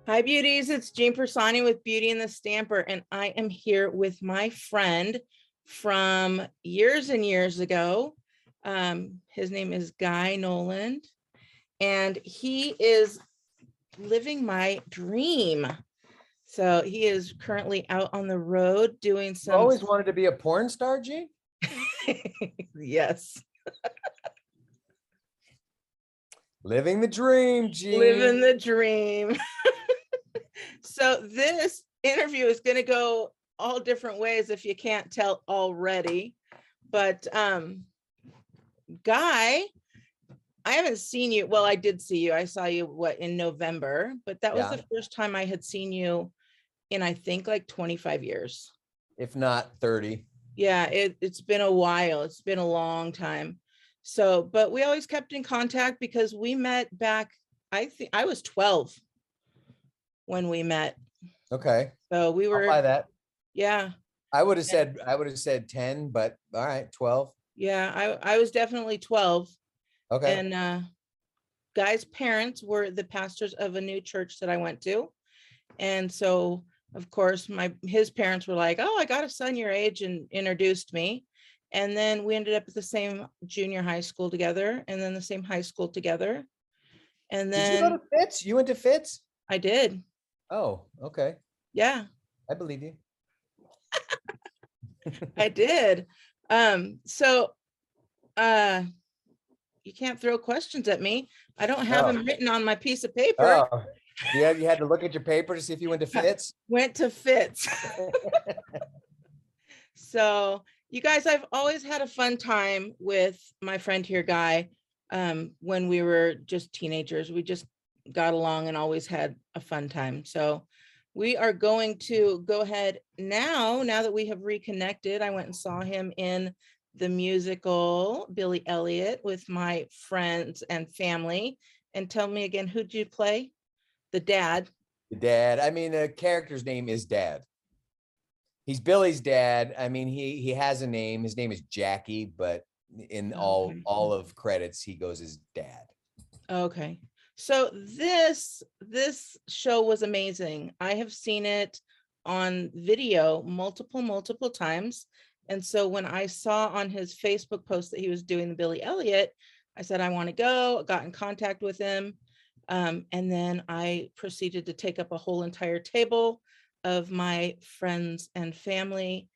Hi, beauties. It's Jean Persani with Beauty and the Stamper, and I am here with my friend from years and years ago. His name is Guy Noland, and he is living my dream. So he is currently out on the road doing You some. always wanted to be a porn star, G? Yes, Living the dream, G. living the dream. So this interview is going to go all different ways if you can't tell already. But Guy, I haven't seen you. Well, I did see you. I saw you in November, but that was Yeah. the first time I had seen you in, I think, like 25 years. If not 30. Yeah, it's been a while. It's been a long time. So, but we always kept in contact because we met back, I think I was 12 when we met. Okay. So we I'll were, buy that. yeah, I would have said 10, but all right, 12. yeah, I was definitely 12. Okay. And Guy's parents were the pastors of a new church that I went to. And so, of course, his parents were like, "Oh, I got a son your age," and introduced me. And then we ended up at the same junior high school together, and then the same high school together. And Did you go then to Fitz? You went to Fitz? I did. Oh, okay. Yeah, I believe you. I did. So uh you can't throw questions at me. I don't have Oh. them written on my piece of paper. Oh. Yeah, you had to look at your paper to see if you went to Fitz. Went to Fitz. So you guys, I've always had a fun time with my friend here, Guy. When we were just teenagers, we just got along and always had a fun time. So we are going to go ahead now that we have reconnected. I went and saw him in the musical Billy Elliot with my friends and family. And tell me again, who'd you play? The dad. Dad. I mean, the character's name is Dad. He's Billy's dad. I mean, he has a name. His name is Jackie, but in all Okay. of credits, he goes as Dad. Okay. So this show was amazing. I have seen it on video multiple times. And so when I saw on his Facebook post that he was doing the Billy Elliot, I said, I want to go, got in contact with him. And then I proceeded to take up a whole entire table of my friends and family.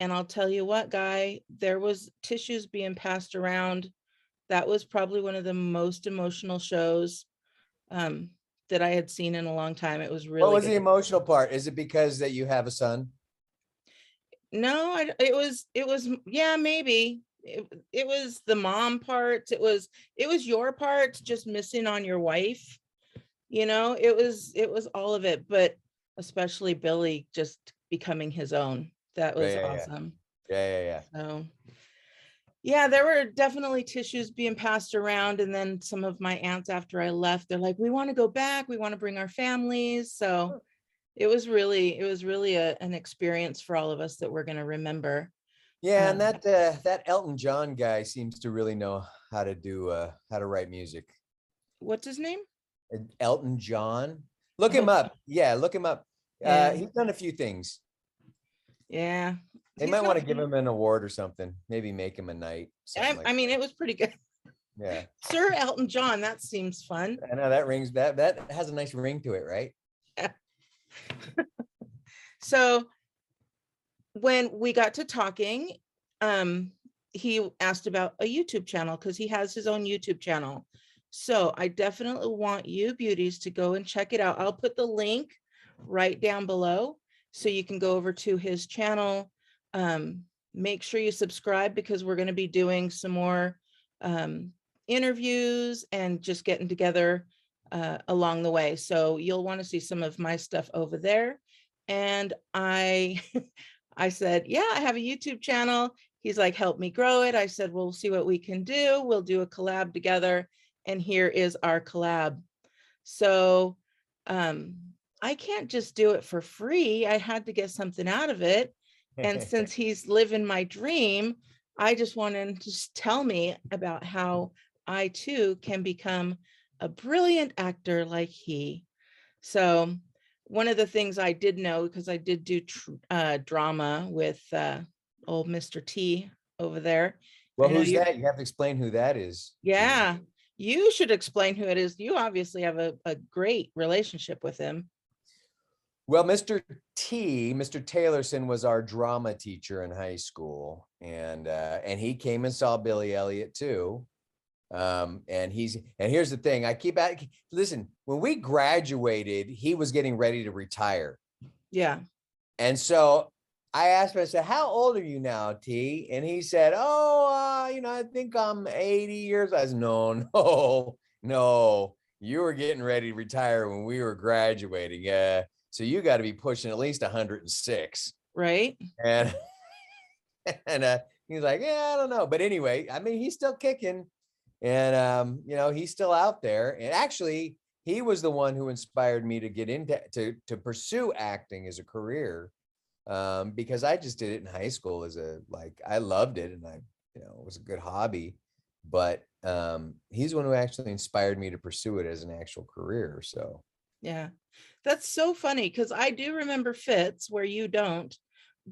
And I'll tell you what, Guy, there was tissues being passed around. That was probably one of the most emotional shows um, that I had seen in a long time. It was What really was the good. emotional part? Is it because that you have a son? No, it was, yeah, maybe. It was the mom parts. It was your parts just missing on your wife. It was all of it, but especially Billy just becoming his own. That Yeah, was yeah, yeah, awesome. yeah. So yeah, there were definitely tissues being passed around. And then some of my aunts, after I left, they're like, we want to go back. We want to bring our families. So it was really an experience for all of us that we're going to remember. Yeah, and Um, that Elton John guy seems to really know how to do how to write music. what's his name? Elton John. Look him Oh, up. Yeah, look him up. yeah. He's done a few things. Yeah. They He's might want not, to give him an award or something. Maybe make him a night, something like I mean, it was pretty good. that. Yeah. Sir Elton John, that seems fun. I know that rings that has a nice ring to it, right? So when we got to talking, he asked about a YouTube channel because he has his own YouTube channel. So I definitely want you beauties to go and check it out. I'll put the link right down below so you can go over to his channel. Make sure you subscribe because we're going to be doing some more interviews and just getting together along the way. So you'll want to see some of my stuff over there. And I said, yeah, I have a YouTube channel. He's like, help me grow it. I said, we'll see what we can do. We'll do a collab together. And here is our collab. So I can't just do it for free. I had to get something out of it. And since he's living my dream, I just want him to just tell me about how I too can become a brilliant actor like he. So one of the things I did know, because I did do drama with old Mr. T over there. Well, I know who's you, that? You have to explain who that is, Gina. yeah, you should explain who it is. You obviously have a great relationship with him. Well, Mr. Taylorson was our drama teacher in high school, and he came and saw Billy Elliot too. And here's the thing, listen, when we graduated, he was getting ready to retire. Yeah. And so I asked him, I said, how old are you now, T? And he said, oh, I think I'm 80 years. I said, no, you were getting ready to retire when we were graduating. Yeah. So you got to be pushing at least 106. Right. And, and he's like, yeah, I don't know. But anyway, I mean, he's still kicking. And he's still out there. And actually, he was the one who inspired me to get into to pursue acting as a career, because I just did it in high school I loved it, and it was a good hobby. But he's the one who actually inspired me to pursue it as an actual career. So yeah, that's so funny, because I do remember Fitz where you don't,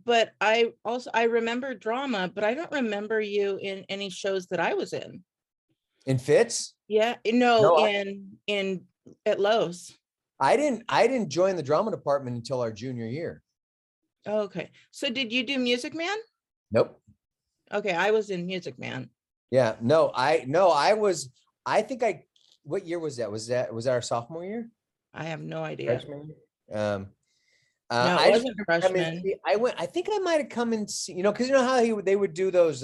but I remember drama, but I don't remember you in any shows that I was in. in Fitz, Yeah, no, no, in at Lowe's. I didn't join the drama department until our junior year. Okay, so did you do Music Man? Nope. Okay, I was in Music Man. Yeah, I think what year was that? Was that our sophomore year? I have no idea. Freshman year? No, it I just wasn't remember freshman. I think I might have come and see, because you know how they would do those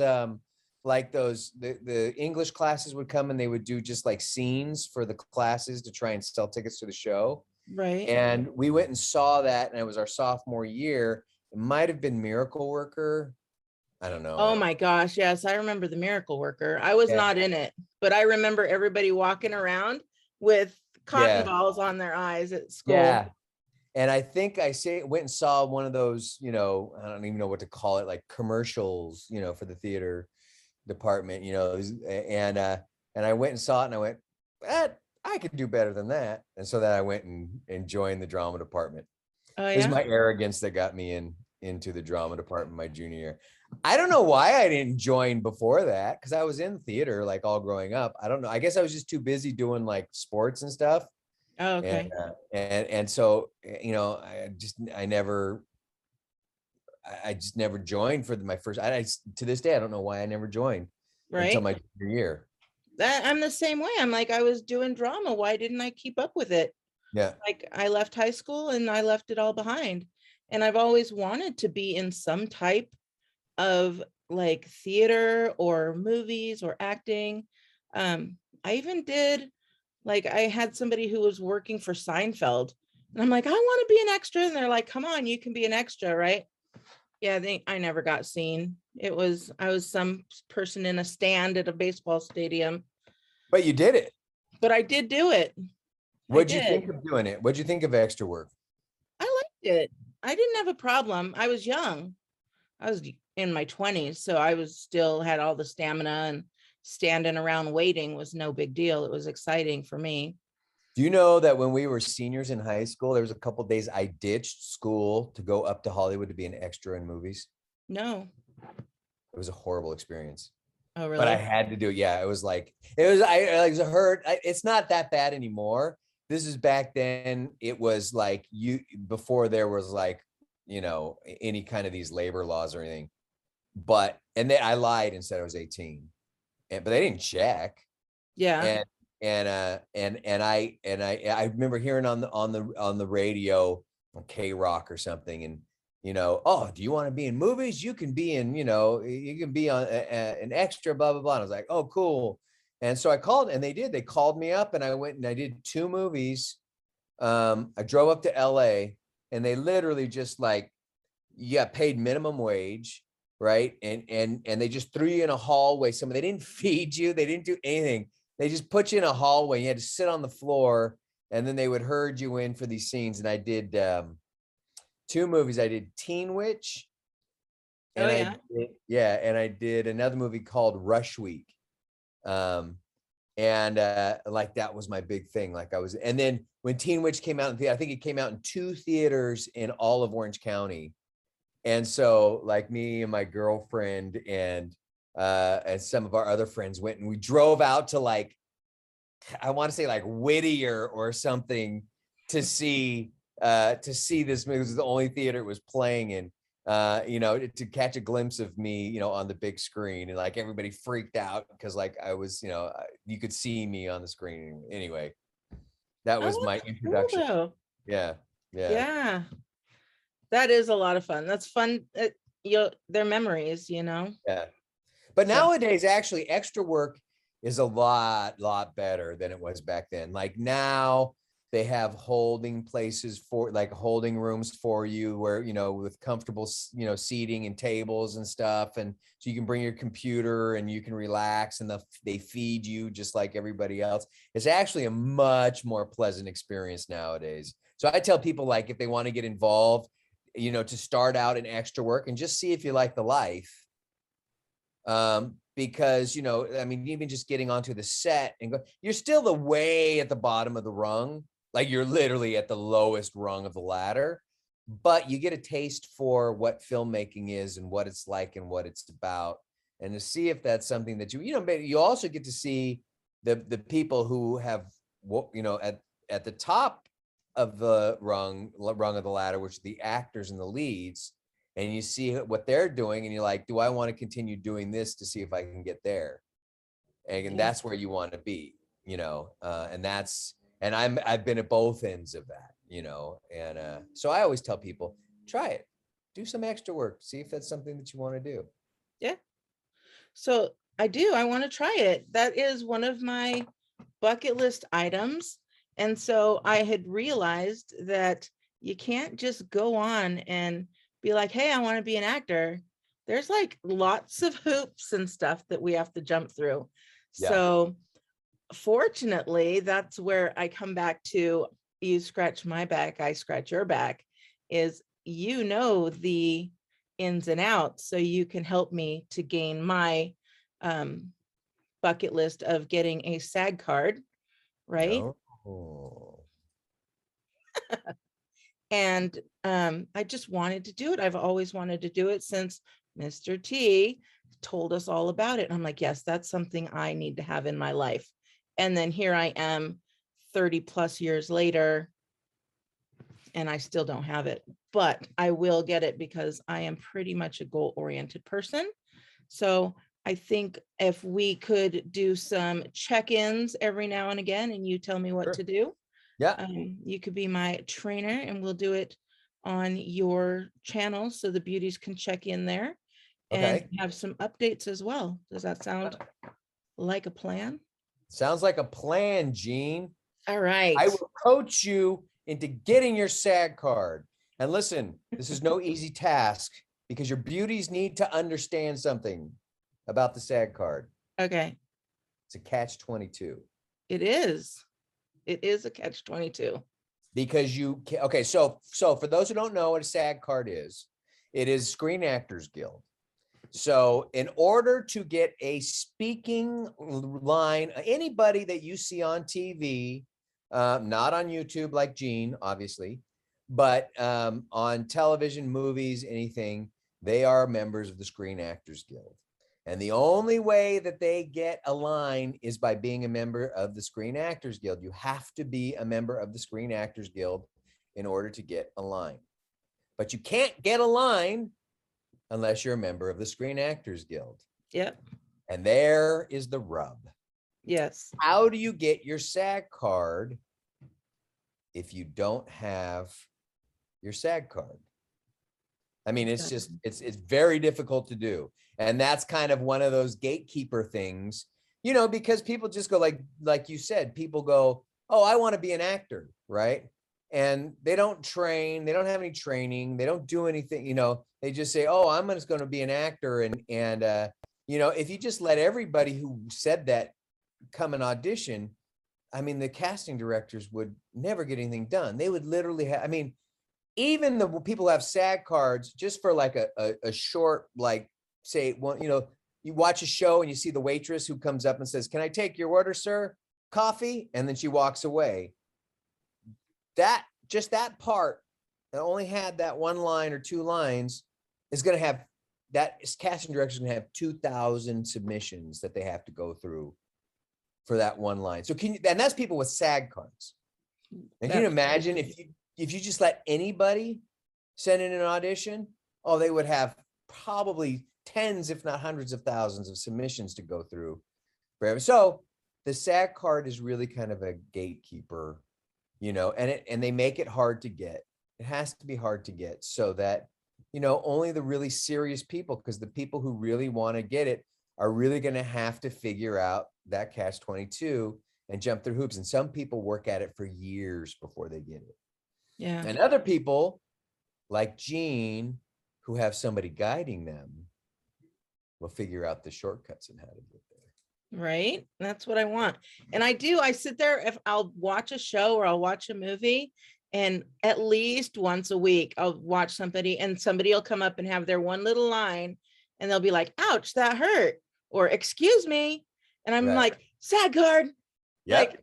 like the English classes would come and they would do just like scenes for the classes to try and sell tickets to the show. Right. And we went and saw that, and it was our sophomore year. It might have been Miracle Worker. I don't Oh know. my gosh, yes, I remember the Miracle Worker. I was Yeah. not in it, but I remember everybody walking around with cotton Yeah. balls on their eyes at school. Yeah. And I think went and saw one of those, I don't even know what to call it, like commercials, for the theater department, and I went and saw it, and I went, I could do better than that. And so then I went and joined the drama department. Oh It was yeah. my arrogance that got me into the drama department my junior year. I don't know why I didn't join before that, because I was in theater like all growing up. I don't know. I guess I was just too busy doing like sports and stuff. Oh, okay. And so I just never joined for my first. To this day I don't know why I never joined until Right. my junior year. I'm the same way. I'm like, I was doing drama. Why didn't I keep up with it? Yeah. Like, I left high school and I left it all behind. And I've always wanted to be in some type of like theater or movies or acting. I even did, like, I had somebody who was working for Seinfeld, and I'm like, I want to be an extra. And they're like, come on, you can be an extra, right? Yeah, I never got seen. I was some person in a stand at a baseball stadium. But you did it. But I did do it. What'd you think of doing it? What'd you think of extra work? I liked it. I didn't have a problem. I was young. I was in my 20s, so I was still had all the stamina, and standing around waiting was no big deal. It was exciting for me. Do you know that when we were seniors in high school, there was a couple of days I ditched school to go up to Hollywood to be an extra in movies? No. It was a horrible experience. Oh, really? But I had to do it. Yeah, I was hurt. It's not that bad anymore. This is back then. It was like before there was like, any kind of these labor laws or anything. And then I lied and said I was 18, but they didn't check. Yeah. And I remember hearing on the radio on K-Rock or something, and oh, do you want to be in movies? You can be in, you can be on an extra, blah blah blah. And I was like, oh, cool. And so I called, and they called me up, and I went and I did 2 movies. I drove up to LA, and they literally just like, you got paid minimum wage, right? And they just threw you in a hallway. They didn't feed you, they didn't do anything. They just put you in a hallway. You had to sit on the floor, and then they would herd you in for these scenes. And I did 2 movies. I did Teen Witch, and Oh, yeah. and I did another movie called Rush Week. And And like that was my big thing. Like I was, and then when Teen Witch came out, I think it came out in 2 theaters in all of Orange County. And so like me and my girlfriend and some of our other friends went, and we drove out to like, I want to say like Whittier or something to see this movie. It was the only theater it was playing in, you know, to catch a glimpse of me, you know, on the big screen. And like everybody freaked out because like I was, you know, you could see me on the screen. Anyway, that was Oh, my that's cool introduction. though. Yeah. Yeah. Yeah, that is a lot of fun. That's fun. They're memories, you know. Yeah. But So nowadays, actually, extra work is a lot better than it was back then. Like now, they have holding places for like holding rooms for you where, you know, with comfortable, you know, seating and tables and stuff. And so you can bring your computer and you can relax, and they feed you just like everybody else. It's actually a much more pleasant experience nowadays. So I tell people, like, if they want to get involved, you know, to start out in extra work and just see if you like the life. Because, you know, I mean, even just getting onto the set and go, you're still the way at the bottom of the rung. Like you're literally at the lowest rung of the ladder, but you get a taste for what filmmaking is and what it's like and what it's about. And to see if that's something that you know, you also get to see the people who have, you know, at the top of the rung of the ladder, which are the actors and the leads, and you see what they're doing and you're like, do I want to continue doing this to see if I can get there? And yeah. that's where you want to be, you know, and I've been at both ends of that, you know, and so I always tell people, try it, do some extra work, see if that's something that you want to do. Yeah. So I want to try it. That is one of my bucket list items. And so I had realized that you can't just go on and be like, hey, I want to be an actor. There's like lots of hoops and stuff that we have to jump through. Yeah. So fortunately, that's where I come back to, you scratch my back, I scratch your back, is, you know, the ins and outs, so you can help me to gain my bucket list of getting a SAG card, right? Oh. And I just wanted to do it. I've always wanted to do it since Mr. T told us all about it. And I'm like, yes, that's something I need to have in my life. And then here I am 30 plus years later, and I still don't have it, but I will get it because I am pretty much a goal-oriented person. So I think if we could do some check-ins every now and again, and you tell me what Sure. to do, Yeah. you could be my trainer, and we'll do it on your channel so the beauties can check in there and Okay. have some updates as well. Does that sound like a plan? Sounds like a plan, Gene. All right. I will coach you into getting your SAG card. And listen, this is no easy task because your beauties need to understand something about the SAG card. Okay. It's a catch-22. It is. It is a catch-22. Because you can, okay, so for those who don't know what a SAG card is, it is Screen Actors Guild. So in order to get a speaking line, anybody that you see on TV, not on YouTube like Gene, obviously, but on television, movies, anything, they are members of the Screen Actors Guild. And the only way that they get a line is by being a member of the Screen Actors Guild. You have to be a member of the Screen Actors Guild in order to get a line. But you can't get a line unless you're a member of the Screen Actors Guild. Yep. And there is the rub. Yes. How do you get your SAG card if you don't have your SAG card? I mean, it's just, it's very difficult to do. And that's kind of one of those gatekeeper things, you know, because people just go like you said, people go, oh, I want to be an actor, right? And they don't train, they don't have any training, they don't do anything, you know, they just say, oh, I'm just going to be an actor. And you know, if you just let everybody who said that come and audition, I mean, the casting directors would never get anything done. They would literally have, I mean, even the people who have SAG cards just for like a short, like say one, you know, you watch a show and you see the waitress who comes up and says, "Can I take your order, sir? Coffee?" And then she walks away. Just that part that only had that one line or two lines is going to have, that casting director is going to have 2,000 submissions that they have to go through for that one line. So and that's people with SAG cards. And can you imagine if you just let anybody send in an audition? Oh, they would have probably tens, if not hundreds of thousands of submissions to go through. So the SAG card is really kind of a gatekeeper, and they make it hard to get. It has to be hard to get so that, only the really serious people, because the people who really want to get it are really going to have to figure out that catch-22 and jump through hoops. And some people work at it for years before they get it. Yeah. And other people like Jean, who have somebody guiding them, will figure out the shortcuts and how to get there. Right. That's what I want. And I sit there, if I'll watch a show or I'll watch a movie, and at least once a week, I'll watch somebody and somebody will come up and have their one little line and they'll be like, "Ouch, that hurt," or "Excuse me." And I'm like, SAG card. Yep. Like,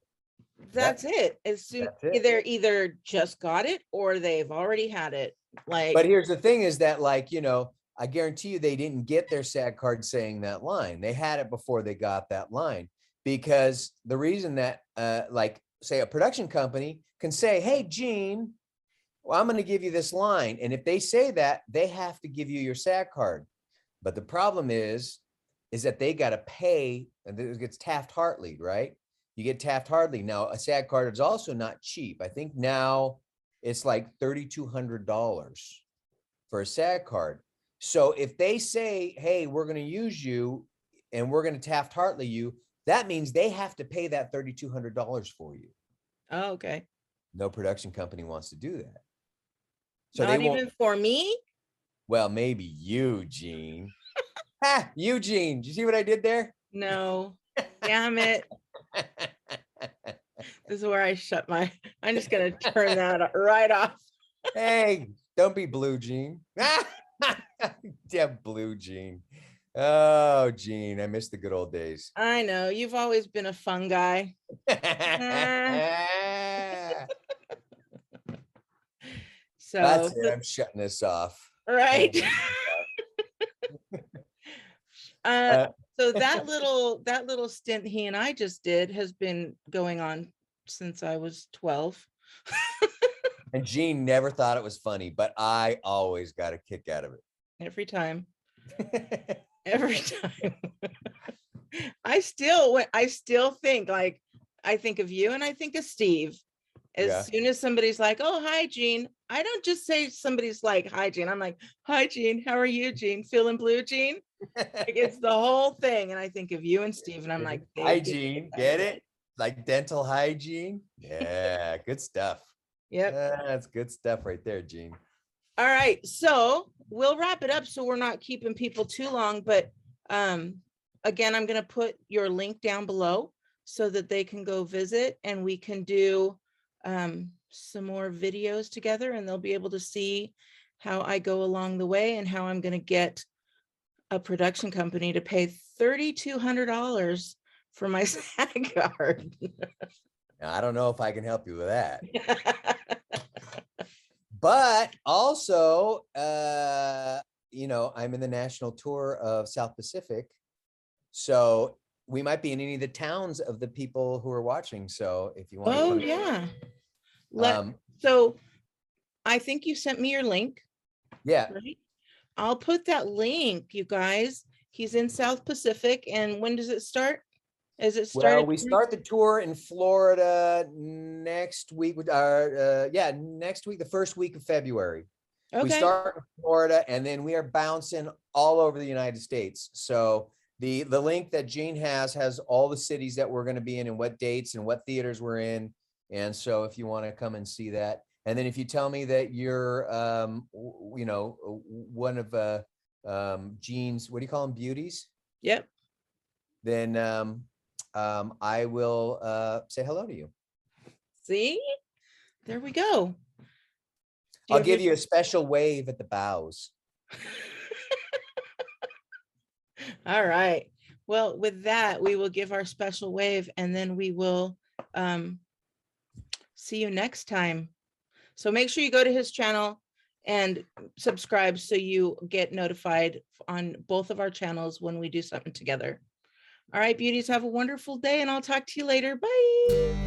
that's it. As soon they're either just got it or they've already had it. Like, but here's the thing is that, like, I guarantee you they didn't get their SAG card saying that line. They had it before they got that line, because the reason that, like, say a production company can say, "Hey, Gene, well, I'm going to give you this line." And if they say that, they have to give you your SAG card. But the problem is that they got to pay, and it gets Taft-Hartley, right? You get Taft-Hartley. Now, a SAG card is also not cheap. I think now it's like $3,200 for a SAG card. So if they say, "Hey, we're going to use you and we're going to Taft-Hartley you," that means they have to pay that $3,200 for you. oh, okay. No production company wants to do that. So Not even for me? Well, maybe Eugene. Ha, Eugene. Did you see what I did there? No. Damn it. This is where I I'm just going to turn that right off. Hey, don't be Blue Gene. Damn Blue Gene. Oh, Gene, I miss the good old days. I know. You've always been a fun guy. So that's it. I'm shutting this off. Right. So that little stint he and I just did has been going on since I was 12. And Gene never thought it was funny, but I always got a kick out of it. Every time. Every time. I still think, like, I think of you and I think of Steve. As soon as somebody's like, "Oh, hi, Gene," I don't just say somebody's like, "Hi, Gene." I'm like, "Hi, Gene. How are you, Gene? Feeling blue, Gene?" Like, it's the whole thing. And I think of you and Steve, and I'm like, hygiene, get it? Like dental hygiene. Yeah, good stuff. Yep. That's good stuff right there, Gene. All right. So we'll wrap it up so we're not keeping people too long. But again, I'm going to put your link down below so that they can go visit and we can do some more videos together, and they'll be able to see how I go along the way and how I'm going to get a production company to pay $3,200 for my SAG card. I don't know if I can help you with that. But also, I'm in the national tour of South Pacific. So we might be in any of the towns of the people who are watching. So if you want to yeah. So I think you sent me your link. Yeah. Right? I'll put that link, you guys. He's in South Pacific. And when does it start? Is it started? Well, we start the tour in Florida next week. Next week, the first week of February. Okay. We start in Florida, and then we are bouncing all over the United States. So the link that Gene has all the cities that we're going to be in and what dates and what theaters we're in. And so if you want to come and see that, and then if you tell me that you're, one of Gene's, what do you call them, beauties? Yep. Then I will say hello to you. See, there we go. I'll give you a special wave at the bows. All right. Well, with that, we will give our special wave and then we will see you next time. So make sure you go to his channel and subscribe so you get notified on both of our channels when we do something together. All right, beauties, have a wonderful day and I'll talk to you later. Bye.